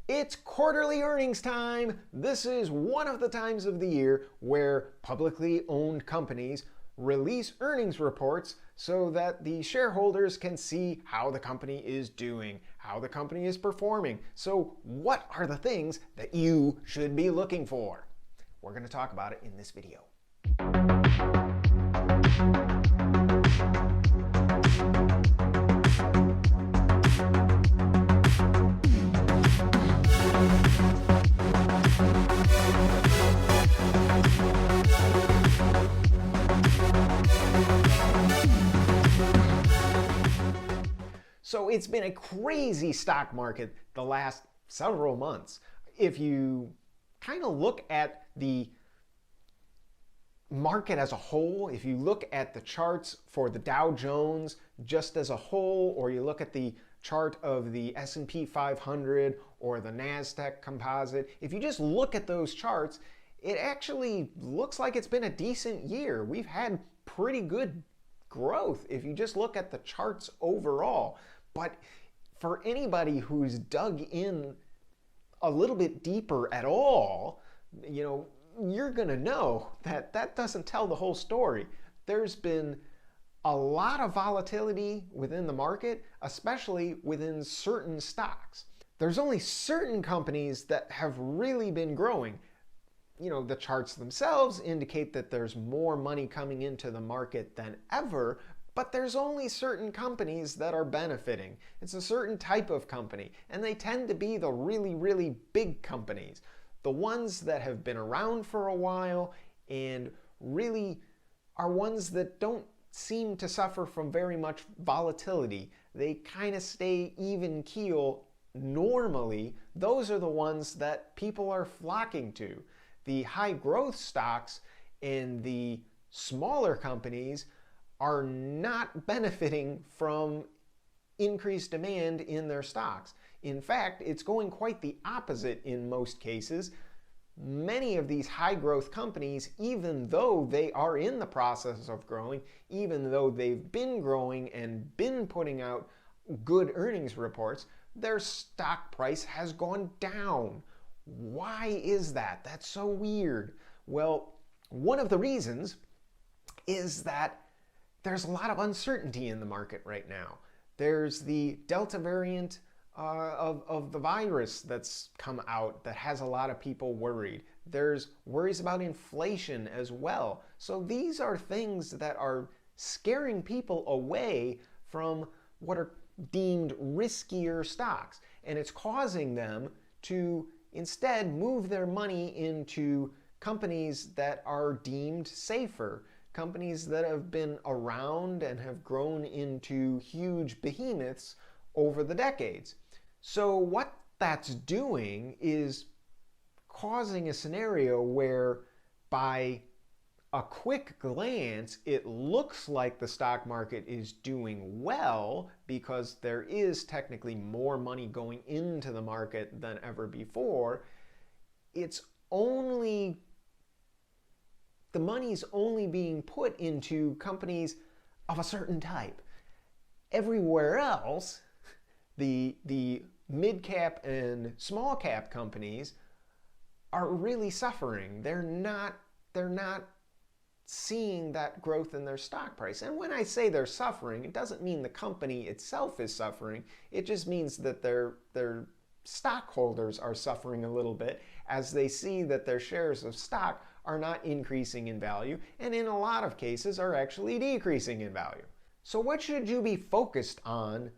It's quarterly earnings time. This is one of the times of the year where publicly owned companies release earnings reports so that the shareholders can see how the company is doing, how the company is performing. So what are the things that you should be looking for? We're going to talk about it in this video. So it's been a crazy stock market the last several months. If you kind of look at the market as a whole, if you look at the charts for the Dow Jones just as a whole, or you look at the chart of the S&P 500 or the NASDAQ composite, if you just look at those charts, it actually looks like it's been a decent year. We've had pretty good growth if you just look at the charts overall. But for anybody who's dug in a little bit deeper at all, you're going to know that that doesn't tell the whole story. There's been a lot of volatility within the market, especially within certain stocks. There's only certain companies that have really been growing. The charts themselves indicate that there's more money coming into the market than ever, but there's only certain companies that are benefiting. It's a certain type of company, and they tend to be the really, really big companies. The ones that have been around for a while and really are ones that don't seem to suffer from very much volatility. They kind of stay even keel normally. Those are the ones that people are flocking to. The high growth stocks and the smaller companies are not benefiting from increased demand in their stocks. In fact, it's going quite the opposite in most cases. Many of these high growth companies, even though they are in the process of growing, even though they've been growing and been putting out good earnings reports, their stock price has gone down. Why is that? That's so weird. Well, one of the reasons is that there's a lot of uncertainty in the market right now. There's the Delta variant of the virus that's come out that has a lot of people worried. There's worries about inflation as well. So these are things that are scaring people away from what are deemed riskier stocks. And it's causing them to instead move their money into companies that are deemed safer, companies that have been around and have grown into huge behemoths over the decades. So what that's doing is causing a scenario where by a quick glance, it looks like the stock market is doing well because there is technically more money going into the market than ever before. The money's only being put into companies of a certain type. Everywhere else, the mid-cap and small-cap companies are really suffering. They're not seeing that growth in their stock price. And when I say they're suffering, it doesn't mean the company itself is suffering. It just means that their stockholders are suffering a little bit as they see that their shares of stock are not increasing in value, and in a lot of cases are actually decreasing in value. So what should you be focused on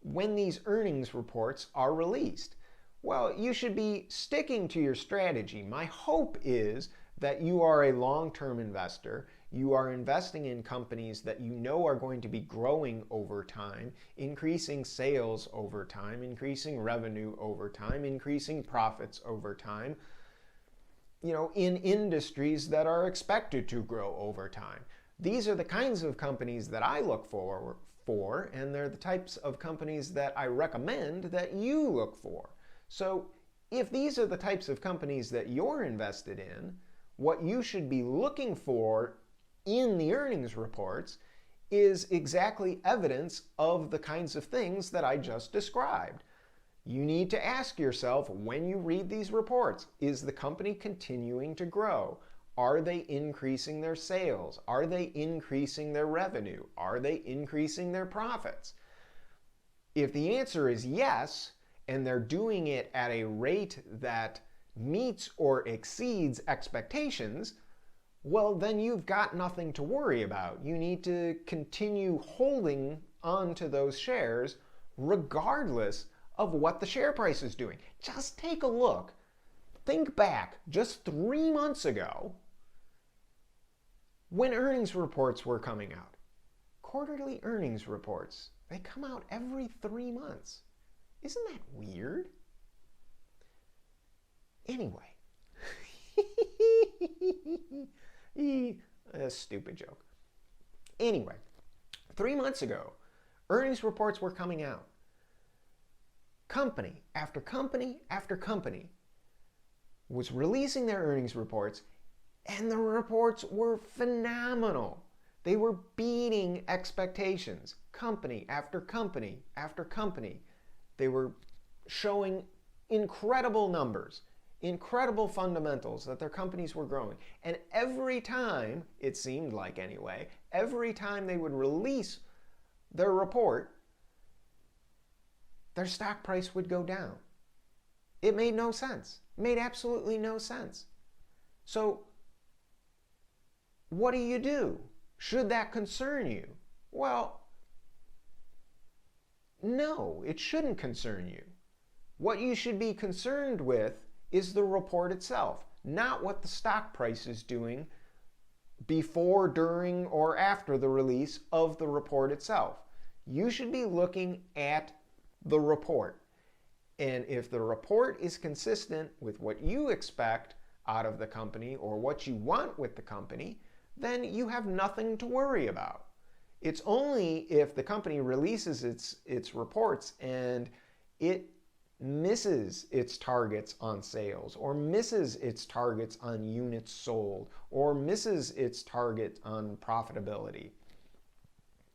when these earnings reports are released? Well, you should be sticking to your strategy. My hope is that you are a long-term investor. You are investing in companies that you know are going to be growing over time, increasing sales over time, increasing revenue over time, increasing profits over time, in industries that are expected to grow over time. These are the kinds of companies that I look for, and they're the types of companies that I recommend that you look for. So if these are the types of companies that you're invested in, what you should be looking for in the earnings reports is exactly evidence of the kinds of things that I just described. You need to ask yourself when you read these reports, is the company continuing to grow? Are they increasing their sales? Are they increasing their revenue? Are they increasing their profits? If the answer is yes, and they're doing it at a rate that meets or exceeds expectations, well, then you've got nothing to worry about. You need to continue holding on to those shares regardless of what the share price is doing. Just take a look. Think back just 3 months ago when earnings reports were coming out. Quarterly earnings reports, they come out every 3 months. Isn't that weird? Anyway. A stupid joke. Anyway, 3 months ago, earnings reports were coming out. Company after company after company was releasing their earnings reports, and the reports were phenomenal. They were beating expectations. Company after company after company. They were showing incredible numbers, incredible fundamentals that their companies were growing. And every time, it seemed like anyway, every time they would release their report, their stock price would go down. It made no sense. It made absolutely no sense. So, what do you do? Should that concern you? Well, no, it shouldn't concern you. What you should be concerned with is the report itself, not what the stock price is doing before, during, or after the release of the report itself. You should be looking at the report. And if the report is consistent with what you expect out of the company or what you want with the company, then you have nothing to worry about. It's only if the company releases its reports and it misses its targets on sales, or misses its targets on units sold, or misses its target on profitability.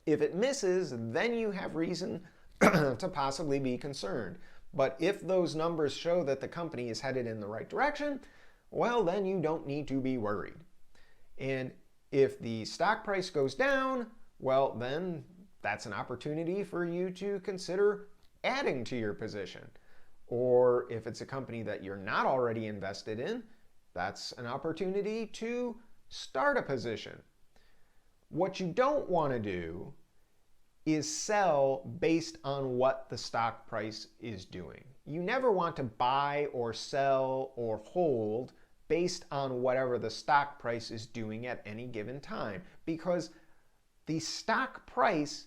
If it misses, then you have reason to possibly be concerned. But if those numbers show that the company is headed in the right direction, well, then you don't need to be worried. And if the stock price goes down, well, then that's an opportunity for you to consider adding to your position. Or if it's a company that you're not already invested in, that's an opportunity to start a position. What you don't want to do is sell based on what the stock price is doing. You never want to buy or sell or hold based on whatever the stock price is doing at any given time, because the stock price,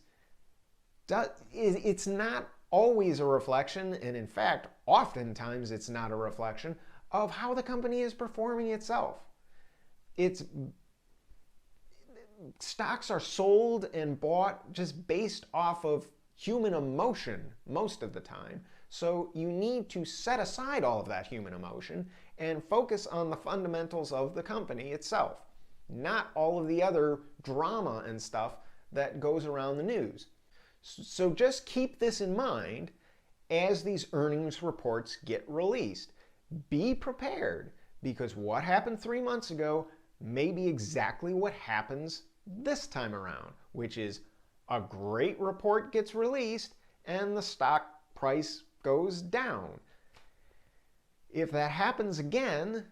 it's not always a reflection, and in fact, oftentimes it's not a reflection of how the company is performing itself. Stocks are sold and bought just based off of human emotion most of the time. So you need to set aside all of that human emotion and focus on the fundamentals of the company itself, not all of the other drama and stuff that goes around the news. So just keep this in mind as these earnings reports get released. Be prepared, because what happened 3 months ago may be exactly what happens this time around, which is a great report gets released and the stock price goes down. If that happens again,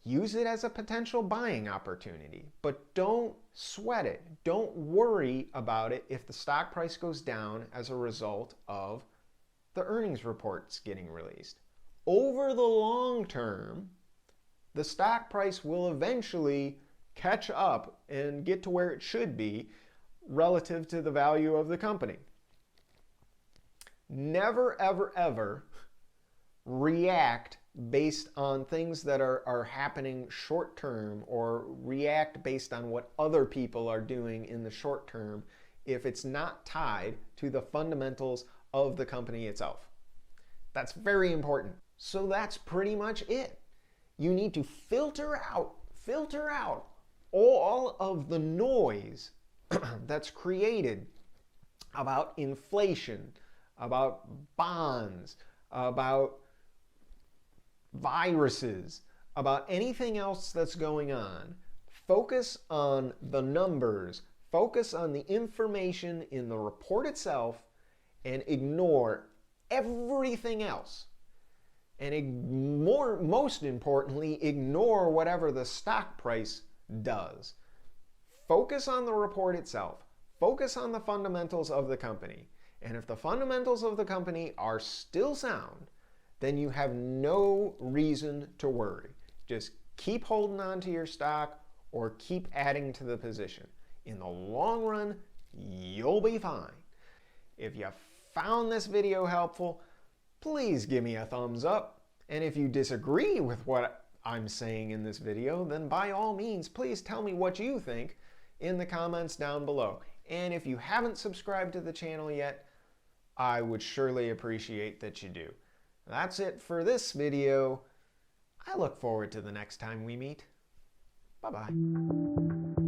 use it as a potential buying opportunity, but don't sweat it. Don't worry about it if the stock price goes down as a result of the earnings reports getting released. Over the long term, the stock price will eventually catch up and get to where it should be relative to the value of the company. Never, ever, ever react based on things that are happening short term, or react based on what other people are doing in the short term if it's not tied to the fundamentals of the company itself. That's very important. So that's pretty much it. You need to filter out all of the noise that's created about inflation, about bonds, about viruses, about anything else that's going on. Focus on the numbers. Focus on the information in the report itself and ignore everything else. And most importantly, ignore whatever the stock price does. Focus on the report itself. Focus on the fundamentals of the company. And if the fundamentals of the company are still sound, then you have no reason to worry. Just keep holding on to your stock or keep adding to the position. In the long run, you'll be fine. If you found this video helpful, please give me a thumbs up. And if you disagree with what I'm saying in this video, then by all means, please tell me what you think in the comments down below. And if you haven't subscribed to the channel yet, I would surely appreciate that you do. That's it for this video. I look forward to the next time we meet. Bye-bye.